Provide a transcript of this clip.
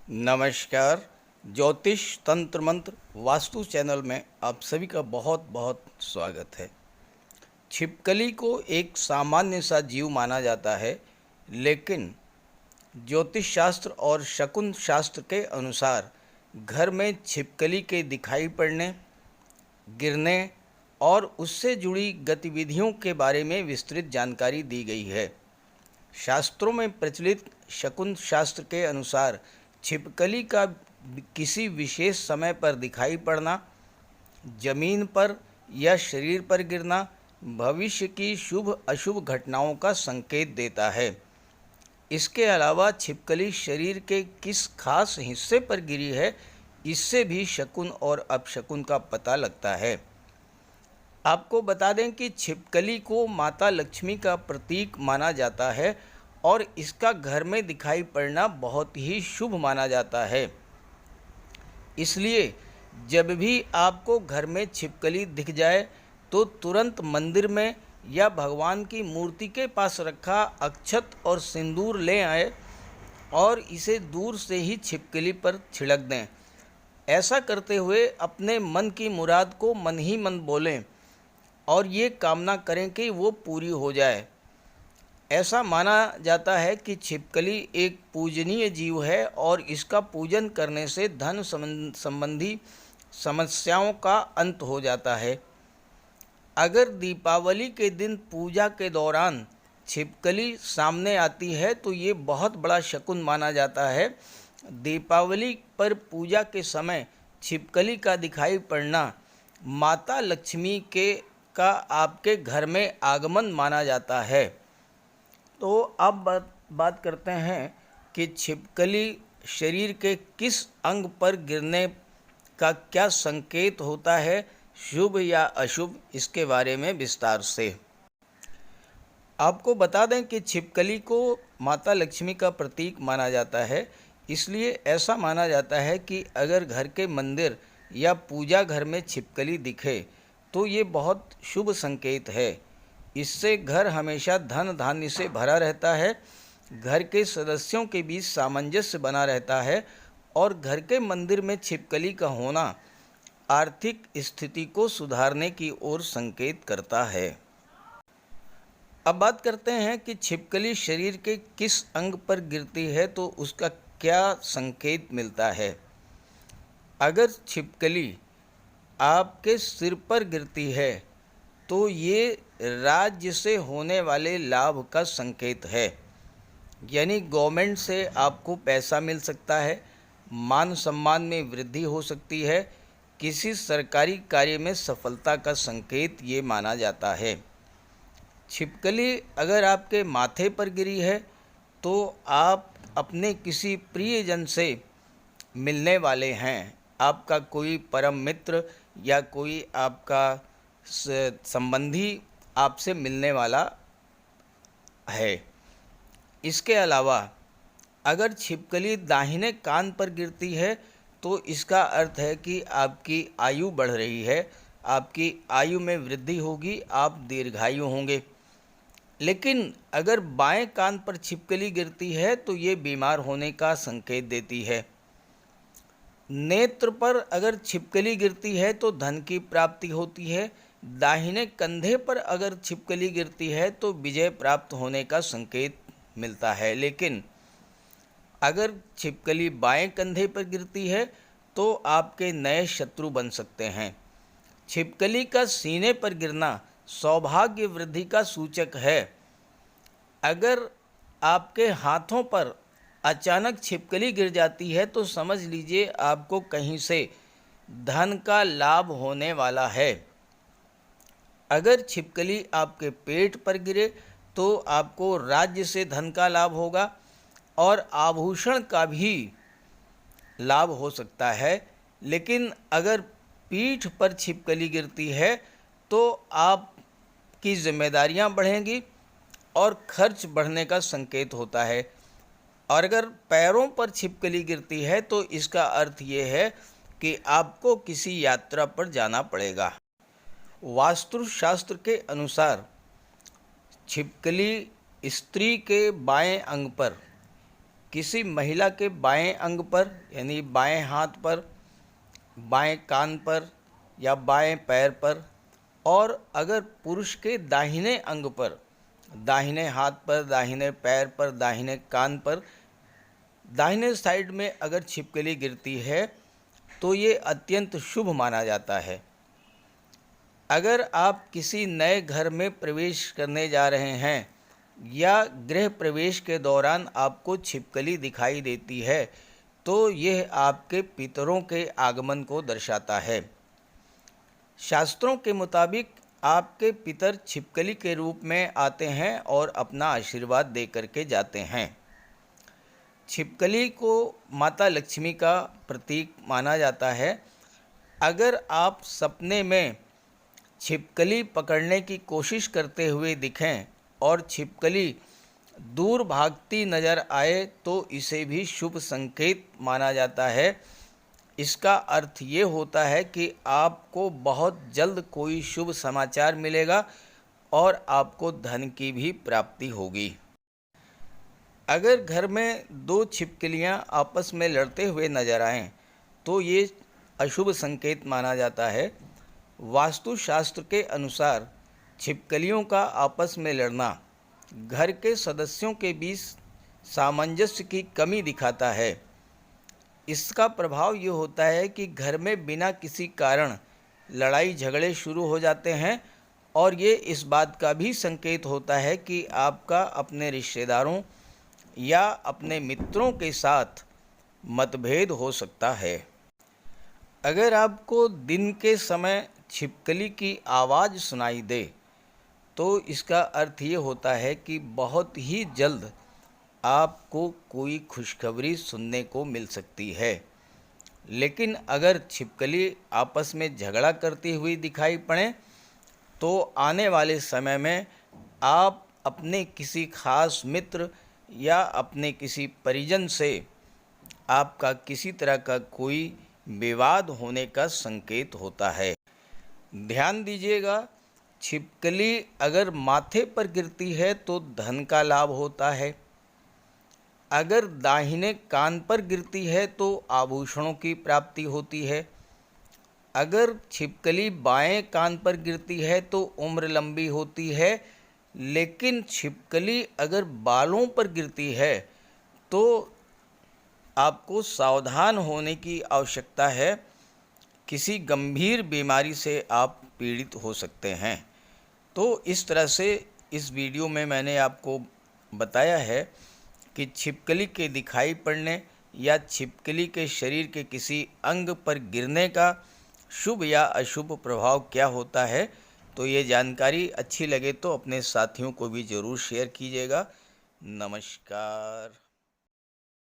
नमस्कार। ज्योतिष तंत्र मंत्र वास्तु चैनल में आप सभी का बहुत बहुत स्वागत है। छिपकली को एक सामान्य सा जीव माना जाता है, लेकिन ज्योतिष शास्त्र और शकुन शास्त्र के अनुसार घर में छिपकली के दिखाई पड़ने, गिरने और उससे जुड़ी गतिविधियों के बारे में विस्तृत जानकारी दी गई है। शास्त्रों में प्रचलित शकुन शास्त्र के अनुसार छिपकली का किसी विशेष समय पर दिखाई पड़ना, जमीन पर या शरीर पर गिरना भविष्य की शुभ अशुभ घटनाओं का संकेत देता है। इसके अलावा छिपकली शरीर के किस खास हिस्से पर गिरी है, इससे भी शकुन और अपशकुन का पता लगता है। आपको बता दें कि छिपकली को माता लक्ष्मी का प्रतीक माना जाता है और इसका घर में दिखाई पड़ना बहुत ही शुभ माना जाता है। इसलिए जब भी आपको घर में छिपकली दिख जाए तो तुरंत मंदिर में या भगवान की मूर्ति के पास रखा अक्षत और सिंदूर ले आए और इसे दूर से ही छिपकली पर छिड़क दें। ऐसा करते हुए अपने मन की मुराद को मन ही मन बोलें और ये कामना करें कि वो पूरी हो जाए। ऐसा माना जाता है कि छिपकली एक पूजनीय जीव है और इसका पूजन करने से धन संबंधी समस्याओं का अंत हो जाता है। अगर दीपावली के दिन पूजा के दौरान छिपकली सामने आती है तो ये बहुत बड़ा शकुन माना जाता है। दीपावली पर पूजा के समय छिपकली का दिखाई पड़ना माता लक्ष्मी का आपके घर में आगमन माना जाता है। तो अब बात करते हैं कि छिपकली शरीर के किस अंग पर गिरने का क्या संकेत होता है, शुभ या अशुभ, इसके बारे में विस्तार से आपको बता दें कि छिपकली को माता लक्ष्मी का प्रतीक माना जाता है। इसलिए ऐसा माना जाता है कि अगर घर के मंदिर या पूजा घर में छिपकली दिखे तो ये बहुत शुभ संकेत है। इससे घर हमेशा धन धान्य से भरा रहता है, घर के सदस्यों के बीच सामंजस्य बना रहता है और घर के मंदिर में छिपकली का होना आर्थिक स्थिति को सुधारने की ओर संकेत करता है। अब बात करते हैं कि छिपकली शरीर के किस अंग पर गिरती है तो उसका क्या संकेत मिलता है। अगर छिपकली आपके सिर पर गिरती है तो ये राज्य से होने वाले लाभ का संकेत है, यानी गवर्नमेंट से आपको पैसा मिल सकता है, मान सम्मान में वृद्धि हो सकती है, किसी सरकारी कार्य में सफलता का संकेत ये माना जाता है। छिपकली अगर आपके माथे पर गिरी है तो आप अपने किसी प्रियजन से मिलने वाले हैं, आपका कोई परम मित्र या कोई आपका संबंधी आपसे मिलने वाला है। इसके अलावा अगर छिपकली दाहिने कान पर गिरती है तो इसका अर्थ है कि आपकी आयु बढ़ रही है, आपकी आयु में वृद्धि होगी, आप दीर्घायु होंगे। लेकिन अगर बाएं कान पर छिपकली गिरती है तो ये बीमार होने का संकेत देती है। नेत्र पर अगर छिपकली गिरती है तो धन की प्राप्ति होती है। दाहिने कंधे पर अगर छिपकली गिरती है तो विजय प्राप्त होने का संकेत मिलता है। लेकिन अगर छिपकली बाएं कंधे पर गिरती है तो आपके नए शत्रु बन सकते हैं। छिपकली का सीने पर गिरना सौभाग्य वृद्धि का सूचक है। अगर आपके हाथों पर अचानक छिपकली गिर जाती है तो समझ लीजिए आपको कहीं से धन का लाभ होने वाला है। अगर छिपकली आपके पेट पर गिरे तो आपको राज्य से धन का लाभ होगा और आभूषण का भी लाभ हो सकता है। लेकिन अगर पीठ पर छिपकली गिरती है तो आपकी जिम्मेदारियां बढ़ेंगी और खर्च बढ़ने का संकेत होता है। और अगर पैरों पर छिपकली गिरती है तो इसका अर्थ ये है कि आपको किसी यात्रा पर जाना पड़ेगा। वास्तुशास्त्र के अनुसार छिपकली स्त्री के बाएं अंग पर किसी महिला के बाएं अंग पर यानी बाएं हाथ पर, बाएं कान पर या बाएं पैर पर, और अगर पुरुष के दाहिने अंग पर, दाहिने हाथ पर, दाहिने पैर पर, दाहिने कान पर, दाहिने साइड में अगर छिपकली गिरती है तो ये अत्यंत शुभ माना जाता है। अगर आप किसी नए घर में प्रवेश करने जा रहे हैं या गृह प्रवेश के दौरान आपको छिपकली दिखाई देती है तो यह आपके पितरों के आगमन को दर्शाता है। शास्त्रों के मुताबिक आपके पितर छिपकली के रूप में आते हैं और अपना आशीर्वाद दे करके जाते हैं। छिपकली को माता लक्ष्मी का प्रतीक माना जाता है। अगर आप सपने में छिपकली पकड़ने की कोशिश करते हुए दिखें और छिपकली दूर भागती नज़र आए तो इसे भी शुभ संकेत माना जाता है। इसका अर्थ ये होता है कि आपको बहुत जल्द कोई शुभ समाचार मिलेगा और आपको धन की भी प्राप्ति होगी। अगर घर में दो छिपकलियां आपस में लड़ते हुए नजर आएं तो ये अशुभ संकेत माना जाता है। वास्तुशास्त्र के अनुसार छिपकलियों का आपस में लड़ना घर के सदस्यों के बीच सामंजस्य की कमी दिखाता है। इसका प्रभाव ये होता है कि घर में बिना किसी कारण लड़ाई झगड़े शुरू हो जाते हैं और ये इस बात का भी संकेत होता है कि आपका अपने रिश्तेदारों या अपने मित्रों के साथ मतभेद हो सकता है। अगर आपको दिन के समय छिपकली की आवाज़ सुनाई दे तो इसका अर्थ ये होता है कि बहुत ही जल्द आपको कोई खुशखबरी सुनने को मिल सकती है। लेकिन अगर छिपकली आपस में झगड़ा करती हुई दिखाई पड़े तो आने वाले समय में आप अपने किसी खास मित्र या अपने किसी परिजन से आपका किसी तरह का कोई विवाद होने का संकेत होता है। ध्यान दीजिएगा, छिपकली अगर माथे पर गिरती है तो धन का लाभ होता है। अगर दाहिने कान पर गिरती है तो आभूषणों की प्राप्ति होती है। अगर छिपकली बाएं कान पर गिरती है तो उम्र लंबी होती है। लेकिन छिपकली अगर बालों पर गिरती है तो आपको सावधान होने की आवश्यकता है। किसी गंभीर बीमारी से आप पीड़ित हो सकते हैं। तो इस तरह से इस वीडियो में मैंने आपको बताया है कि छिपकली के दिखाई पड़ने या छिपकली के शरीर के किसी अंग पर गिरने का शुभ या अशुभ प्रभाव क्या होता है। तो ये जानकारी अच्छी लगे तो अपने साथियों को भी ज़रूर शेयर कीजिएगा। नमस्कार।